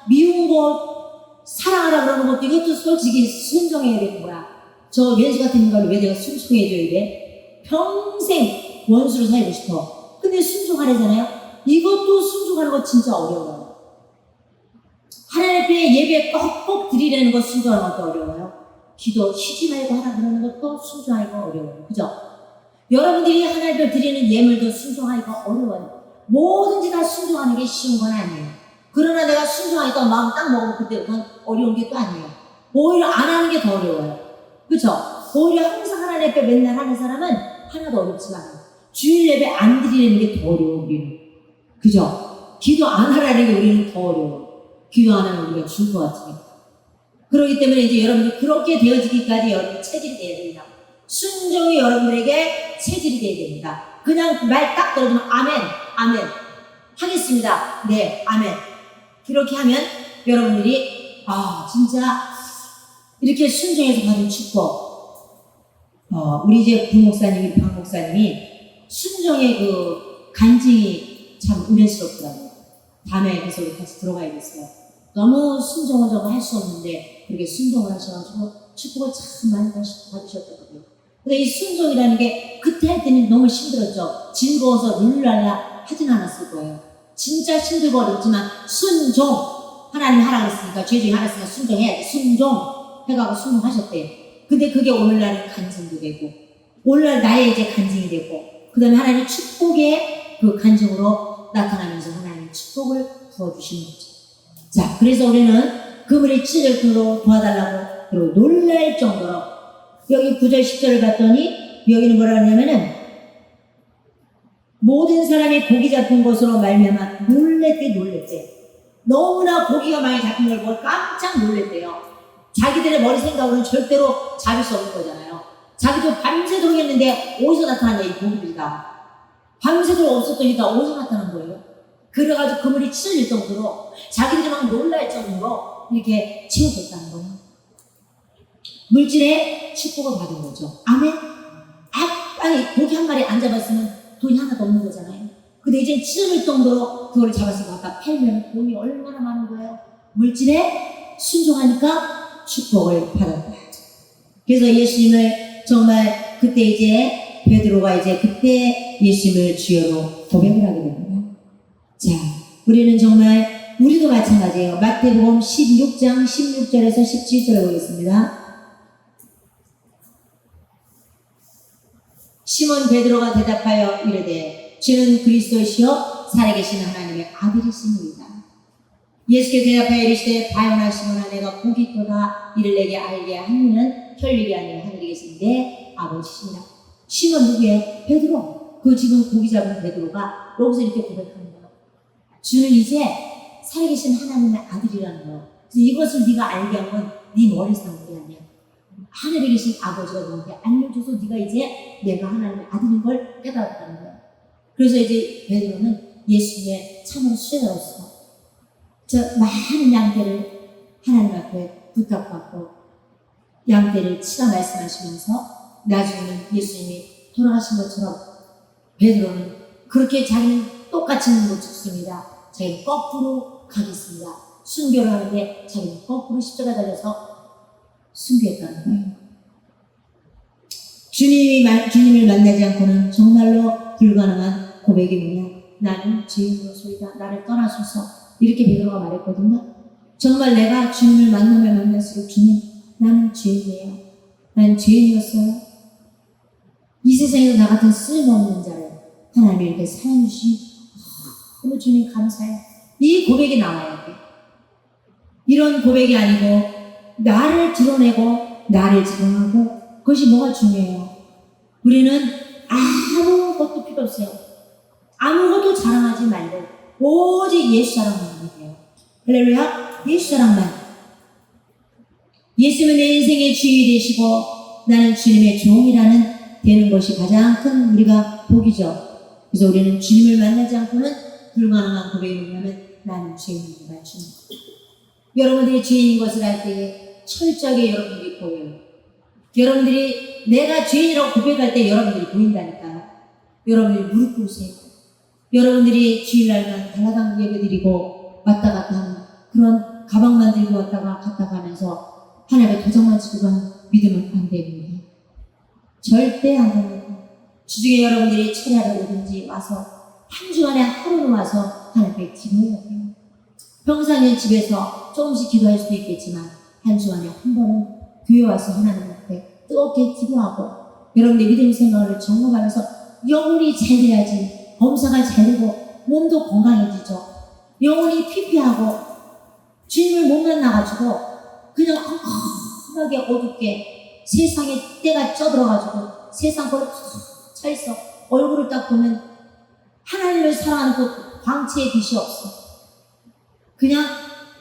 S1: 미운 것 사랑하라 그러는 것도 이것도 솔직히 순종해야 되는 거야. 저 왼수 같은 인간을 왜 내가 순종해줘야 돼? 평생 원수로 살고 싶어. 근데 순종하래잖아요. 이것도 순종하는 거 진짜 어려워요. 하나님 앞에 예배 꼭꼭 드리려는 것 순종하는 것도 어려워요. 기도 쉬지 말고 하라 그러는 것도 순종하기가 어려워요. 그죠? 여러분들이 하나님 앞에 드리는 예물도 순종하기가 어려워요. 뭐든지 다 순종하는 게 쉬운 건 아니에요. 그러나 내가 순종하니까 마음 딱 먹으면 그때 그건 어려운 게 또 아니에요. 오히려 안 하는 게 더 어려워요. 그죠? 오히려 항상 하나님 앞에 맨날 하는 사람은 하나도 어렵지 않아요. 주일 예배 안 드리는 게 더 어려워, 우리는. 그죠? 기도 안 하라는 게 우리는 더 어려워. 기도 안 하면 우리가 죽을 것 같으니까. 그렇기 때문에 이제 여러분이 그렇게 되어지기까지 여러분이 체질이 돼야 됩니다. 순종이 여러분들에게 체질이 돼야 됩니다. 그냥 말 딱 들어주면 아멘, 아멘. 하겠습니다. 네, 아멘. 그렇게 하면 여러분들이 진짜 이렇게 순종해서 받은 축복. 우리 이제 부목사님이, 박목사님이 순종의 그 간증이 참 은혜스럽더라고요. 다음에 그래서 우리 같이 들어가야겠어요. 너무 순종을 정말 할 수 없는데 그렇게 순종을 하셔가지고 축복을 참 많이 받으셨더라고요. 근데 이 순종이라는 게 그때 할 때는 너무 힘들었죠. 즐거워서 룰랄라 하진 않았을 거예요. 진짜 힘들고 어렵지만 순종, 하나님 하라고 했으니까 죄 중에 하나 있으니까 순종해야지. 순종 해가고 순종하셨대요. 근데 그게 오늘날은 간증도 되고 오늘날 나의 이제 간증이 되고 그 다음에 하나님의 축복의 그 간증으로 나타나면서 하나님의 축복을 부어주시는 거죠. 자, 그래서 우리는 그물이 찢을 정도로 도와달라고 그리고 놀랄 정도로 여기 9절 10절을 봤더니 여기는 뭐라 하냐면은 모든 사람이 고기 잡힌 것으로 말미암아 놀랬대. 너무나 고기가 많이 잡힌 걸 보고 깜짝 놀랬대요. 자기들의 머리 생각으로는 절대로 잡을 수 없는 거잖아요. 자기도 밤새도록 했는데 어디서 나타났냐 이 고기들이 다. 밤새도록 없었더니까 어디서 나타난 거예요. 그래가지고 그물이 찢어질 정도로 자기들이 막 놀랄 정도로 이렇게 채워졌다는 거예요. 물질의 축복을 받은 거죠. 아멘? 아니 고기 한 마리 안 잡았으면 돈이 하나도 없는 거잖아요. 근데 이제 찢어질 정도로 그걸 잡았으니까 아까 팔면 돈이 얼마나 많은 거예요. 물질에 순종하니까 축복을 받았다. 그래서 예수님을 정말 그때 이제 베드로가 이제 그때 예수님을 주여로 고백을 하게 됩니다. 자, 우리는 정말 우리도 마찬가지예요. 마태복음 16장 16절에서 17절을 보겠습니다. 시몬 베드로가 대답하여 이르되 주는 그리스도시요 살아계신 하나님의 아들이십니다. 예수께서 대답하여 이르시되 바요나 시몬아 내가 복이 또다 이를 내게 알게 한 이는 혈육이 아니라 하늘에 계신 내 아버지시니라. 시몬 누구예요? 베드로. 그 지금 고기 잡은 베드로가 여기서 이렇게 고백하는 거예요. 주는 이제 살아계신 하나님의 아들이라는 거. 이것을 네가 알게 한 건 네 머리에서 나온 게 아니야. 하늘에 계신 아버지가 너한테 알려줘서 네가 이제 내가 하나님의 아들인 걸 깨달았다는 거야. 그래서 이제 베드로는 예수님의 참으로 수혜자로서 많은 양떼를 하나님 앞에 부탁받고 양떼를 치라 말씀하시면서 나중에는 예수님이 돌아가신 것처럼 베드로는 그렇게 자기는 똑같이 못 죽습니다. 자기는 거꾸로 가겠습니다. 순교를 하는데 자기는 거꾸로 십자가 달려서 순교했다는 거예요. 주님을 만나지 않고는 정말로 불가능한 고백이 뭐냐? 나는 죄인으로소이다. 나를 떠나소서. 이렇게 베드로가 말했거든요. 정말 내가 주님을 만나면 만날수록 주님, 나는 죄인이에요. 난 죄인이었어요. 이 세상에서 나 같은 쓸모없는 자를 하나님이 이렇게 사랑해 주시니 너무 주님 감사해요. 이 고백이 나와야 돼. 이런 고백이 아니고 나를 드러내고 나를 자랑하고 그것이 뭐가 중요해요. 우리는 아무것도 필요 없어요. 아무것도 자랑하지 말고 오직 예수 자랑만 하면 돼요. 할렐루야. 예수 자랑만. 예수님은 내 인생의 주인이 되시고 나는 주님의 종이라는 되는 것이 가장 큰 우리가 복이죠. 그래서 우리는 주님을 만나지 않고는 불가능한 고백이 뭐냐면 나는 죄인입니다. 주님. 여러분들이 죄인인 것을 알 때에 철저하게 여러분들이 보여요. 여러분들이 내가 죄인이라고 고백할 때 여러분들이 보인다니까요. 여러분들이 무릎 꿇으세요. 여러분들이 주일날만 달라당 예배드리고 왔다 갔다 하는 그런 가방만 들고 왔다가 갔다 가면서 하나님의 도장만 치고 가는 믿으면 안 됩니다. 절대 안 됩니다. 주중에 여러분들이 철야를 오든지 와서 한 주간에 하루는 와서 하나님께 기도해야 돼요. 평상시에 집에서 조금씩 기도할 수도 있겠지만 한 주간에 한 번은 교회 와서 하나님 앞에 뜨겁게 기도하고 여러분의 믿음 생활을 점검하면서 영혼이 잘 돼야지 검사가 잘 되고 몸도 건강해지죠. 영혼이 피폐하고 주님을 못 만나가지고 그냥 컴컴하게 어둡게 세상에 때가 쪄들어가지고 세상 거에 차있어. 얼굴을 딱 보면 하나님을 사랑하는 그 광채의 빛이 없어. 그냥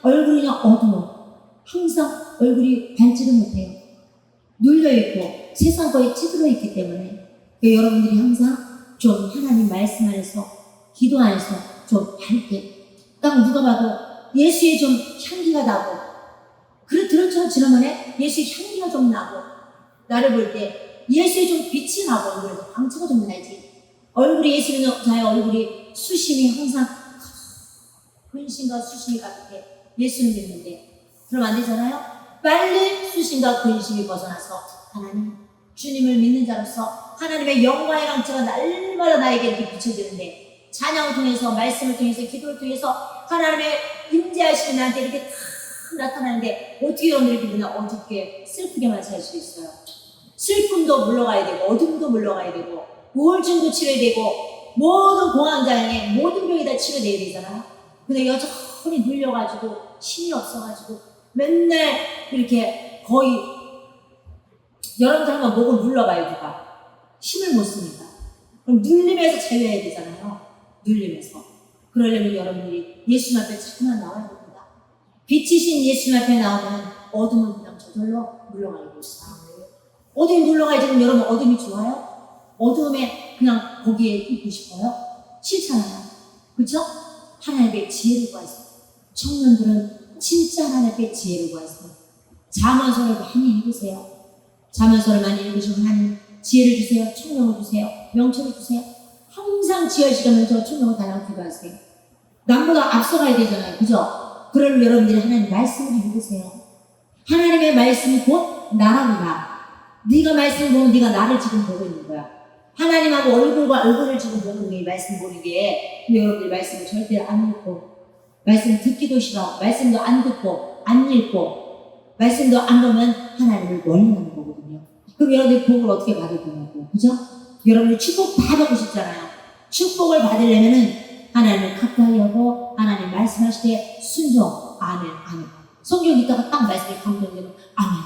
S1: 얼굴이 그냥 어두워. 항상 얼굴이 밝지를 못해요. 눌려있고 세상 거에 찌들어 있기 때문에 여러분들이 항상 좀 하나님 말씀 안에서 기도 안에서 좀 밝게 딱 누가 봐도 예수의 좀 향기가 나고 그렇죠. 지난번에 예수의 향기가 좀 나고 나를 볼 때 예수의 좀 빛이 나고 얼굴에서 광채가 좀 나야지. 얼굴이 예수는 자의 얼굴이 수심이 항상 근심과 수심이 가득해 예수는 믿는데 그럼 안 되잖아요. 빨리 수심과 근심이 벗어나서 하나님 주님을 믿는 자로서 하나님의 영광의 강체가 날마다 나에게 이렇게 비춰지는데 찬양을 통해서 말씀을 통해서 기도를 통해서 하나님의 임재하심이 나한테 이렇게 다 나타나는데 어떻게 여러분들이 그냥 어둡게 슬프게만 살 수 있어요. 슬픔도 물러가야 되고 어둠도 물러가야 되고 우울증도 치료해야 되고 모든 공황장애 모든 병이 다 치료돼야 되잖아요. 근데 여전히 눌려가지고 힘이 없어가지고 맨날 이렇게 거의 여러분들 한번 목을 눌러봐요. 누가 힘을 못 씁니다. 그럼 눌림에서 자유해야 되잖아요. 눌림에서. 그러려면 여러분들이 예수 앞에 자꾸만 나와야 됩니다. 빛이신 예수 앞에 나오면 어둠은 그냥 저절로 물러가게 있어요. 어둠이 물러가야지. 그럼 여러분 어둠이 좋아요? 어둠에 그냥 거기에 있고 싶어요? 싫잖아요. 그렇죠? 하나님의 지혜를 구하세요. 청년들은 진짜 하나님의 지혜를 구하세요. 잠언서를 많이 읽으세요. 잠언서를 많이 읽으시면 하나님 지혜를 주세요. 총명을 주세요. 명철을 주세요. 항상 지혜시간을 총명을 달라고 기도하세요. 남보다 앞서가야 되잖아요. 그죠? 그러면 여러분들이 하나님 말씀을 읽으세요. 하나님의 말씀이 곧 나랍니다. 네가 말씀을 보면 네가 나를 지금 보고 있는 거야. 하나님하고 얼굴과 얼굴을 지금 보는 게 말씀 보는 게. 근데 여러분들이 말씀을 절대 안 읽고 말씀 듣기도 싫어. 말씀도 안 듣고 안 읽고 말씀도 안 보면 하나님을 멀리하는 거거든요. 그럼 여러분들이 복을 어떻게 받을 거냐고. 그죠? 여러분들이 축복 다 받고 싶잖아요. 축복을 받으려면은 하나님을 가까이 하고 하나님 말씀하실 때 순종. 아멘. 아멘. 성경 읽다가 딱 말씀이 감동되면 아멘.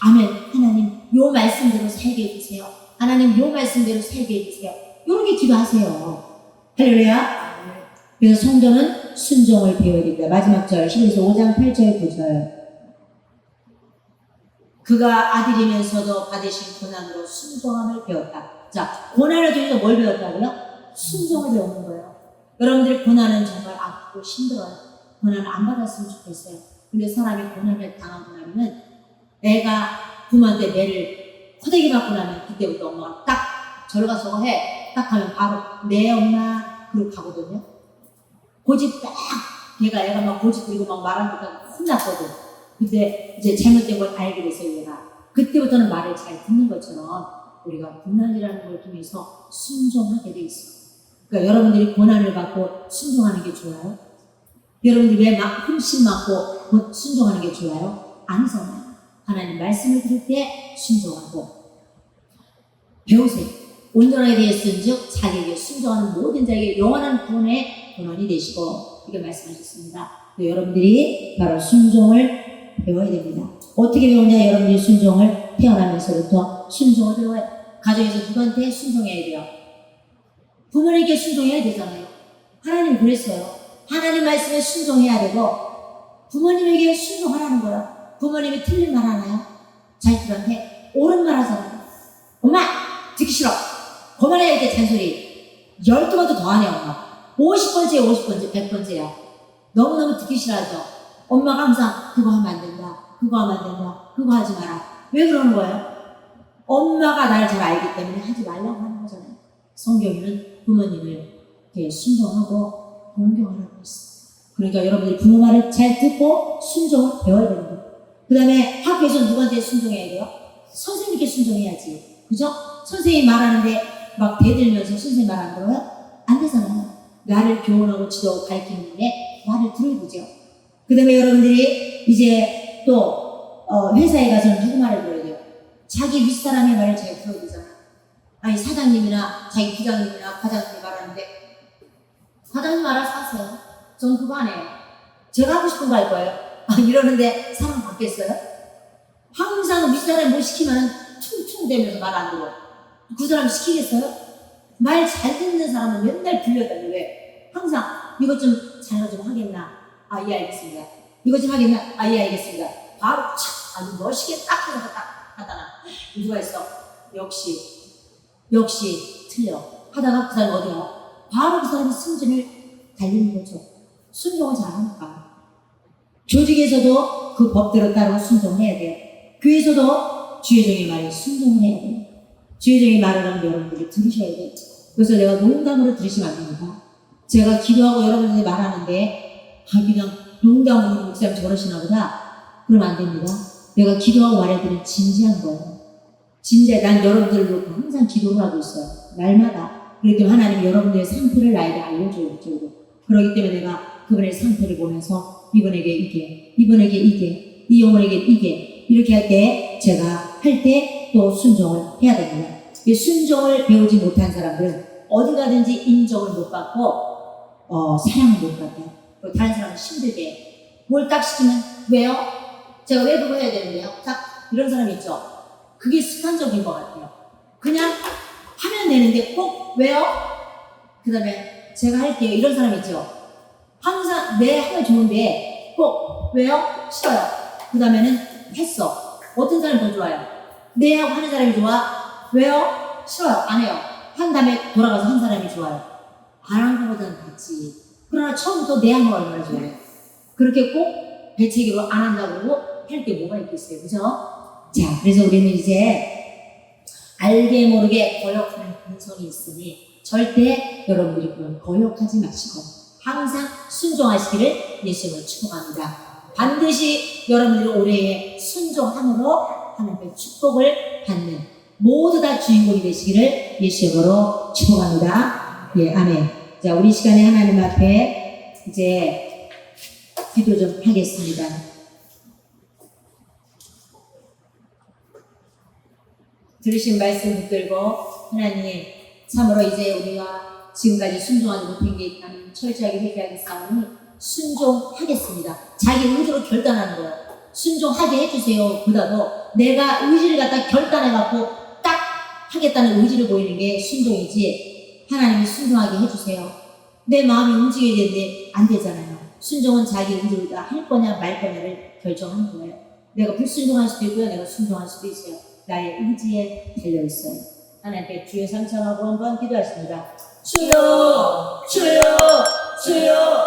S1: 아멘. 하나님 요 말씀대로 살게 해주세요. 하나님 요 말씀대로 살게 해주세요. 요렇게 기도하세요. 할렐루야. 그래서 성도는 순종을 배워야 됩니다. 마지막 절 히브리서 5장 8절 9절 그가 아들이면서도 받으신 고난으로 순종함을 배웠다. 자, 고난을 통해서 뭘 배웠다고요? 순종을 배우는 거예요. 여러분들 고난은 정말 아프고 힘들어요. 고난을 안 받았으면 좋겠어요. 근데 사람이 고난을 당하고 나면 애가 부모한테 매를 호되게 받고 나면 그때부터 엄마가 딱 저리 가서 해. 딱 하면 바로 네 엄마 그러고 가거든요. 고집 딱 애가 막 고집 부리고 막 말하는 것도 혼났거든. 근데 이제 잘못된 걸 알게 됐어요. 얘가. 그때부터는 말을 잘 듣는 것처럼 우리가 고난이라는 걸 통해서 순종하게 돼 있어요. 그러니까 여러분들이 고난을 받고 순종하는 게 좋아요? 여러분들이 왜 막 흠씬 맞고 순종하는 게 좋아요? 아니잖아요. 하나님 말씀을 들을 때 순종하고 배우세요. 온전하게 되었은즉 자기에게 순종하는 모든 자에게 영원한 구원의 근원이 되시고 이렇게 말씀하셨습니다. 여러분들이 바로 순종을 배워야 됩니다. 어떻게 배우냐? 여러분들이 순종을 태어나면서부터 순종을 배워요. 가정에서 누구한테 순종해야 돼요? 부모님께 순종해야 되잖아요. 하나님이 그랬어요. 하나님 말씀에 순종해야 되고 부모님에게 순종하라는 거예요. 부모님이 틀린 말 하나요? 자식들한테 옳은 말 하잖아요. 엄마 듣기 싫어. 그만해야 돼 잔소리. 12번도 더 하네 엄마. 50번째 50번째 100번째야. 너무너무 듣기 싫어하죠. 엄마가 항상 그거 하면 안 된다. 그거 하면 안 된다. 그거 하지 마라. 왜 그러는 거예요? 엄마가 나를 잘 알기 때문에 하지 말라고 하는 거잖아요. 성경에는 부모님을 이렇게 순종하고 공경하라고 했어요. 그러니까 여러분들이 부모 말을 잘 듣고 순종을 배워야 되는 거예요. 그 다음에 학교에서 누구한테 순종해야 돼요? 선생님께 순종해야지. 그죠? 선생님이 말하는데 막 대들면서 선생님 말 안 들어요? 안 되잖아요. 나를 교훈하고 지도하고 가르치는데 말을 들어야 되죠. 그 다음에 여러분들이 이제 또 회사에 가서 누구 말을 들어야 돼요? 자기 윗사람의 말을 잘 들어야 되잖아요. 아니 사장님이나 자기 부장님이나 과장님이 말하는데 과장님 알아서 하세요. 전 그거 안 해요. 제가 하고 싶은 거 할 거예요. 이러는데 사람 받겠어요? 항상 윗사람 뭐 시키면 퉁퉁대면서 말 안 들어. 그 사람 시키겠어요? 말 잘 듣는 사람은 맨날 불려다니. 왜? 항상 이것 좀 잘 좀 하겠나? 예 알겠습니다. 이것 좀 하겠나? 예 알겠습니다. 바로 착 아주 멋있게 딱 해서 딱 하다가 누가 있어? 역시 틀려. 하다가 그 사람이 어디야? 바로 그 사람이 승진을 달리는 거죠. 순종을 잘하니까. 조직에서도 그 법대로 따르고 순종해야 돼요. 교회에서도 주의종의 말에 순종을 해야 돼요. 주의종의 말을 하면 여러분들이 들으셔야 돼요. 그래서 내가 농담으로 들으시면 안 됩니다. 제가 기도하고 여러분들이 말하는데 그냥 농담으로 목사님 저러시나 보다. 그러면 안 됩니다. 내가 기도하고 말해드리면 진지한 거예요. 진짜 난 여러분들을 놓고 항상 기도를 하고 있어요. 날마다. 그렇기 때문에 하나님 여러분들의 상태를 나에게 알려줘요. 그렇기 때문에 내가 그분의 상태를 보면서 이분에게 이게, 이분에게 이게, 이 영혼에게 이게 이렇게 할 때 제가 할 때 또 순종을 해야 됩니다. 이 순종을 배우지 못한 사람들은 어디 가든지 인정을 못 받고 사랑을 못 받아요. 그리고 다른 사람은 힘들게 해요. 뭘 딱 시키면 왜요? 제가 왜 그거 해야 되는데요? 딱 이런 사람 있죠? 그게 습관적인 것 같아요. 그냥 하면 되는데 꼭 왜요? 그 다음에 제가 할게요. 이런 사람 있죠? 항상 내 하면 좋은데 꼭 왜요? 싫어요. 그 다음에는 했어. 어떤 사람이 더 좋아요? 내 하고 하는 사람이 좋아? 왜요? 싫어요. 안 해요. 한 다음에 돌아가서 한 사람이 좋아요. 안 한 것보다는 낫지. 그러나 처음부터 내 하는 거 얼마나 좋아요? 그렇게 꼭 배치기로 안 한다고 그러고 할 게 뭐가 있겠어요. 그죠? 자, 그래서 우리는 이제 알게 모르게 거역하는 근성이 있으니 절대 여러분들이 그런 거역하지 마시고 항상 순종하시기를 예수님을 축복합니다. 반드시 여러분들이 올해에 순종함으로 하나님의 축복을 받는 모두 다 주인공이 되시기를 예수님으로 축복합니다. 예, 아멘. 자, 우리 시간에 하나님 앞에 이제 기도 좀 하겠습니다. 들으신 말씀 붙들고 하나님 참으로 이제 우리가 지금까지 순종하지 못한 게 있다면 철저하게 회개하겠사오니 순종하겠습니다. 자기 의지로 결단하는 거예요. 순종하게 해주세요 보다도 내가 의지를 갖다 결단해갖고 딱 하겠다는 의지를 보이는 게 순종이지 하나님이 순종하게 해주세요. 내 마음이 움직여야 되는데 안 되잖아요. 순종은 자기 의지로 다 할 거냐 말 거냐를 결정하는 거예요. 내가 불순종할 수도 있고요. 내가 순종할 수도 있어요. 나의 의지에 달려있어요. 하나님께 주의 상처하고 한번 기도하십니다. 주여 주여 주여